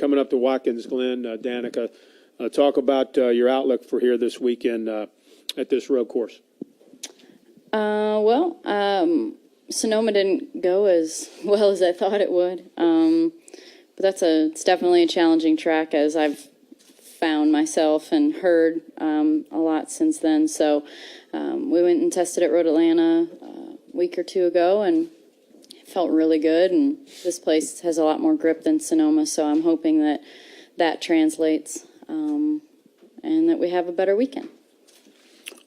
coming up to Watkins Glen, Danica. Talk about your outlook for here this weekend at this road course. Sonoma didn't go as well as I thought it would, but it's definitely a challenging track, as I've found myself and heard a lot since then. So we went and tested at Road Atlanta a week or two ago, and it felt really good. And this place has a lot more grip than Sonoma, so I'm hoping that that translates and that we have a better weekend.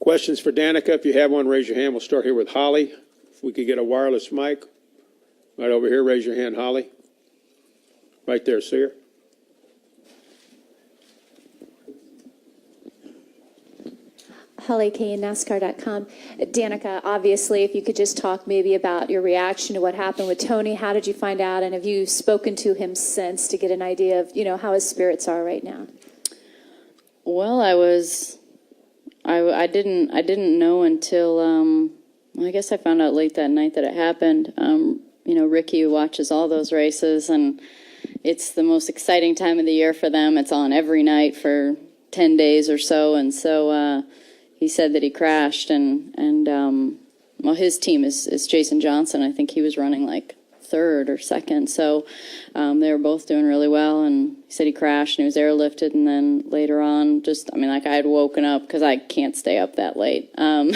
Questions for Danica? If you have one, raise your hand. We'll start here with Holly. If we could get a wireless mic. Right over here, raise your hand, Holly. Right there, see her? Holly K, NASCAR.com. Danica, obviously, if you could just talk maybe about your reaction to what happened with Tony. How did you find out, and have you spoken to him since to get an idea of, how his spirits are right now? Well, I didn't know until I guess I found out late that night that it happened. Ricky watches all those races, and it's the most exciting time of the year for them. It's on every night for 10 days or so, and so he said that he crashed, and his team is Jason Johnson. I think he was running like third or second, so they were both doing really well, and he said he crashed and he was airlifted, and then later on, I had woken up because I can't stay up that late, and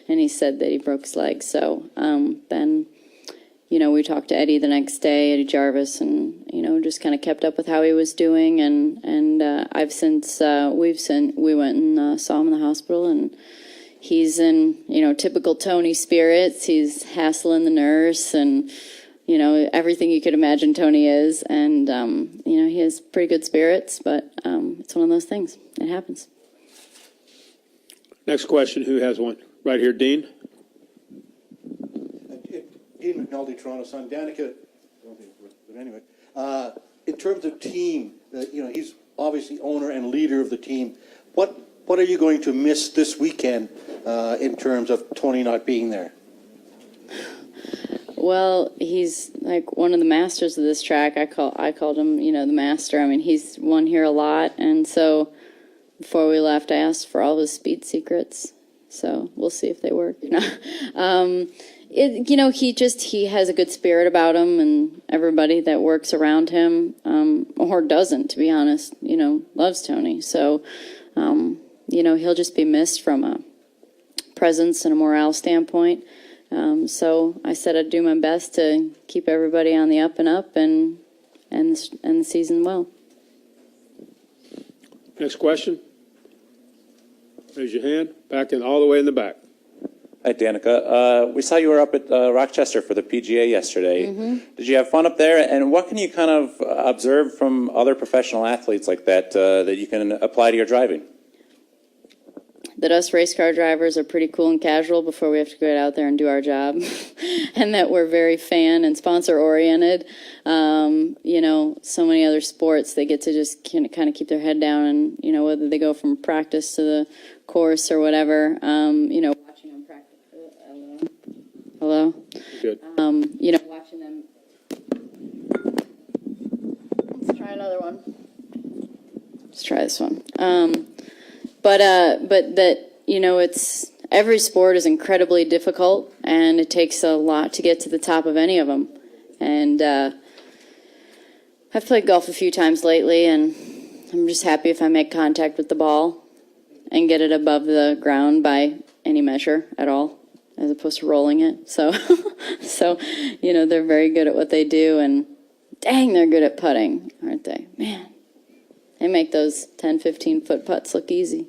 he said that he broke his leg. So then, we talked to Eddie the next day, Eddie Jarvis, and just kind of kept up with how he was doing, and I've since we went and saw him in the hospital, and he's in typical Tony spirits. He's hassling the nurse and everything you could imagine Tony is, and he has pretty good spirits, but it's one of those things. It happens. Next question, who has one? Right here, Dean. Dean McNulty, Toronto Sun. Danica, but anyway, in terms of team, he's obviously owner and leader of the team. What are you going to miss this weekend in terms of Tony not being there? Well, he's like one of the masters of this track. I called him, the master. He's won here a lot, and so before we left, I asked for all his speed secrets. So we'll see if they work. He has a good spirit about him, and everybody that works around him, or doesn't, to be honest, loves Tony. So, he'll just be missed from a presence and a morale standpoint. So I said I'd do my best to keep everybody on the up and up and the season well. Next question. Raise your hand. All the way in the back. Hi, Danica. We saw you were up at Rochester for the PGA yesterday. Mm-hmm. Did you have fun up there? And what can you kind of observe from other professional athletes like that that you can apply to your driving? That us race car drivers are pretty cool and casual before we have to get out there and do our job, and that we're very fan and sponsor oriented. So many other sports, they get to just kind of keep their head down, and whether they go from practice to the course or whatever. Watching them practice. Hello. Good. Watching them. Let's try another one. Let's try this one. But that, it's every sport is incredibly difficult, and it takes a lot to get to the top of any of them. And I've played golf a few times lately, and I'm just happy if I make contact with the ball and get it above the ground by any measure at all, as opposed to rolling it. So, they're very good at what they do, and dang, they're good at putting, aren't they? Man, they make those 10, 15-foot putts look easy.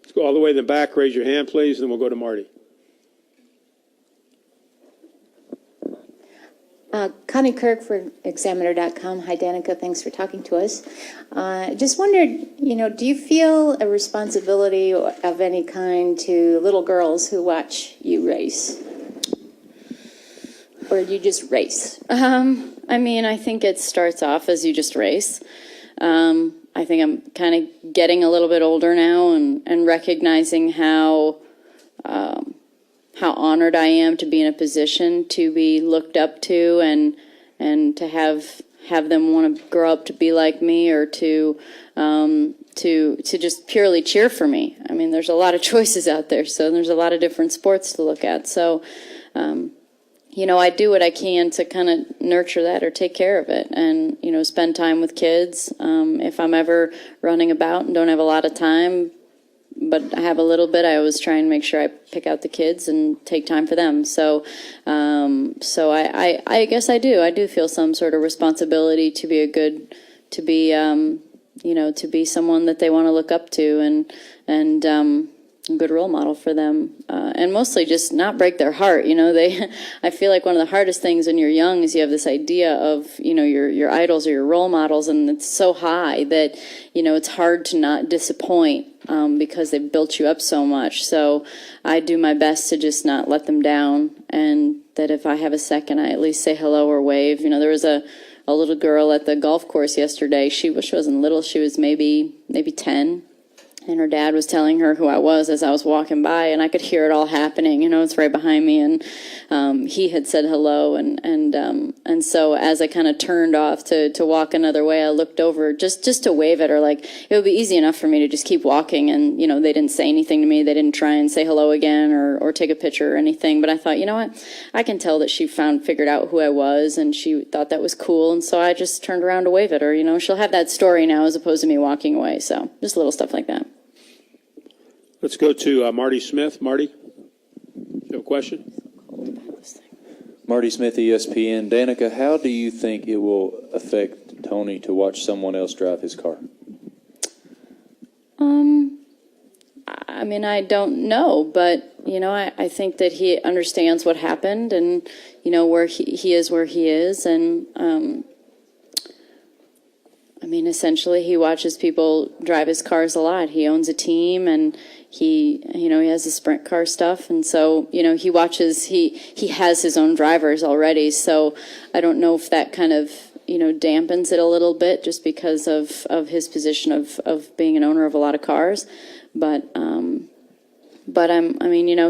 Let's go all the way in the back. Raise your hand, please, and then we'll go to Marty. Connie Kirk for Examiner.com. Hi, Danica. Thanks for talking to us. Just wondered, do you feel a responsibility of any kind to little girls who watch you race? Or do you just race? I think it starts off as you just race. I think I'm kind of getting a little bit older now and recognizing how honored I am to be in a position to be looked up to and to have have them want to grow up to be like me or to just purely cheer for me. I mean, there's a lot of choices out there, so there's a lot of different sports to look at. So, I do what I can to kind of nurture that or take care of it and, spend time with kids. If I'm ever running about and don't have a lot of time, but I have a little bit, I always try and make sure I pick out the kids and take time for them. So, I guess I do feel some sort of responsibility to be to be someone that they want to look up to and a good role model for them, and mostly just not break their heart. I feel like one of the hardest things when you're young is you have this idea of, your idols or your role models, and it's so high that, it's hard to not disappoint, because they've built you up so much. So I do my best to just not let them down, and that if I have a second, I at least say hello or wave. There was a little girl at the golf course yesterday. She wasn't little. She was maybe 10. And her dad was telling her who I was as I was walking by, and I could hear it all happening. It's right behind me, and he had said hello, and so as I kind of turned off to walk another way, I looked over just to wave at her. Like, it would be easy enough for me to just keep walking, and they didn't say anything to me. They didn't try and say hello again or take a picture or anything. But I thought, what, I can tell that she figured out who I was, and she thought that was cool, and so I just turned around to wave at her. She'll have that story now as opposed to me walking away. So just little stuff like that. Let's go to Marty Smith. Marty, you have a question? Marty Smith, ESPN. Danica, how do you think it will affect Tony to watch someone else drive his car? I mean, I don't know, but, I think that he understands what happened and, where he is where he is. And, I mean, essentially, he watches people drive his cars a lot. He owns a team, and he has the sprint car stuff. And so, he watches, he has his own drivers already. So I don't know if that kind of, dampens it a little bit just because of his position of being an owner of a lot of cars. But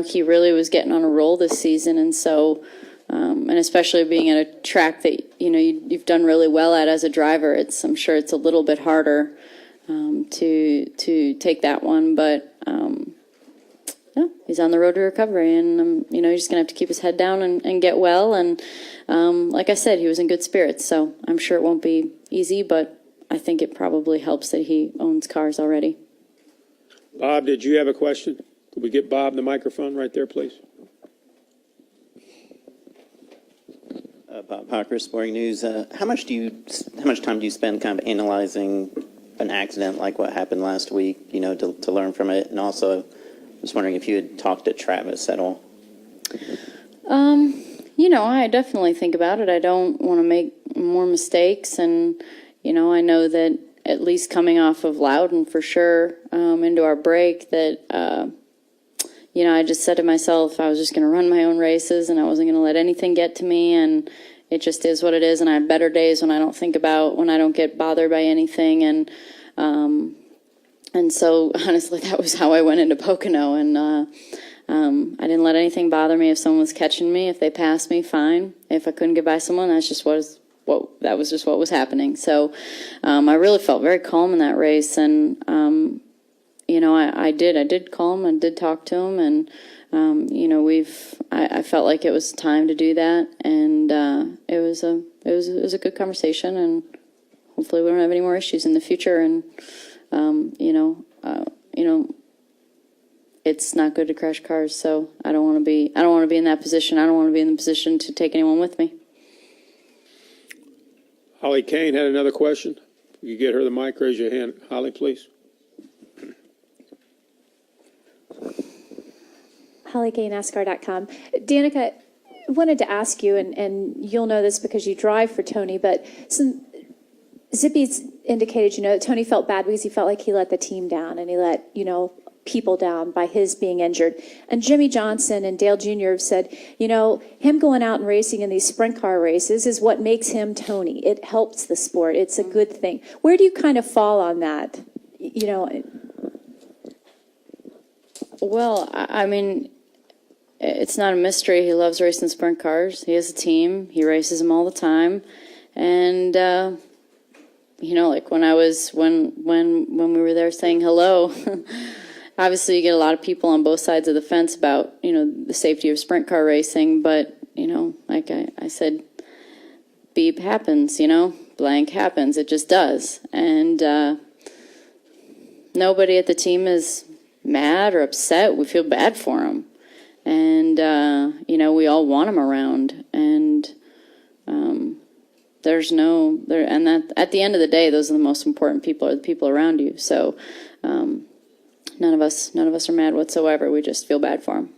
he really was getting on a roll this season. And so, and especially being at a track that, you've done really well at as a driver, I'm sure it's a little bit harder to take that one. But, yeah, he's on the road to recovery, and, he's just going to have to keep his head down and get well. And like I said, he was in good spirits, so I'm sure it won't be easy, but I think it probably helps that he owns cars already. Bob, did you have a question? Could we get Bob the microphone right there, please? Bob Parker, Sporting News. How much time do you spend kind of analyzing an accident like what happened last week, to learn from it? And also, I was wondering if you had talked to Travis at all. I definitely think about it. I don't want to make more mistakes, and, I know that at least coming off of Loudon for sure, into our break, that, I just said to myself I was just going to run my own races, and I wasn't going to let anything get to me, and it just is what it is. And I have better days when I don't get bothered by anything, and so honestly, that was how I went into Pocono, and I didn't let anything bother me. If someone was catching me, if they passed me, fine. If I couldn't get by someone, that was just what was happening. So I really felt very calm in that race, and I did call him and did talk to him, and I felt like it was time to do that, and it was a good conversation, and hopefully we don't have any more issues in the future. And it's not good to crash cars, so I don't want to be in that position. I don't want to be in the position to take anyone with me. Holly Kane had another question. If you get her the mic, raise your hand. Holly, please. Holly Kane, NASCAR.com. Danica, I wanted to ask you, and you'll know this because you drive for Tony, but Zippy's indicated, that Tony felt bad because he felt like he let the team down, and he let, people down by his being injured. And Jimmy Johnson and Dale Jr. have said, him going out and racing in these sprint car races is what makes him Tony. It helps the sport. It's a good thing. Where do you kind of fall on that? Well, I mean, it's not a mystery. He loves racing sprint cars. He has a team. He races them all the time. And, you know, like when we were there saying hello, obviously you get a lot of people on both sides of the fence about, you know, the safety of sprint car racing. But, you know, like I said, beep happens, you know, blank happens. It just does. And nobody at the team is mad or upset. We feel bad for them. And, you know, we all want them around. And there's no, there, and that at the end of the day, those are the most important people, are the people around you. So none of us are mad whatsoever. We just feel bad for them.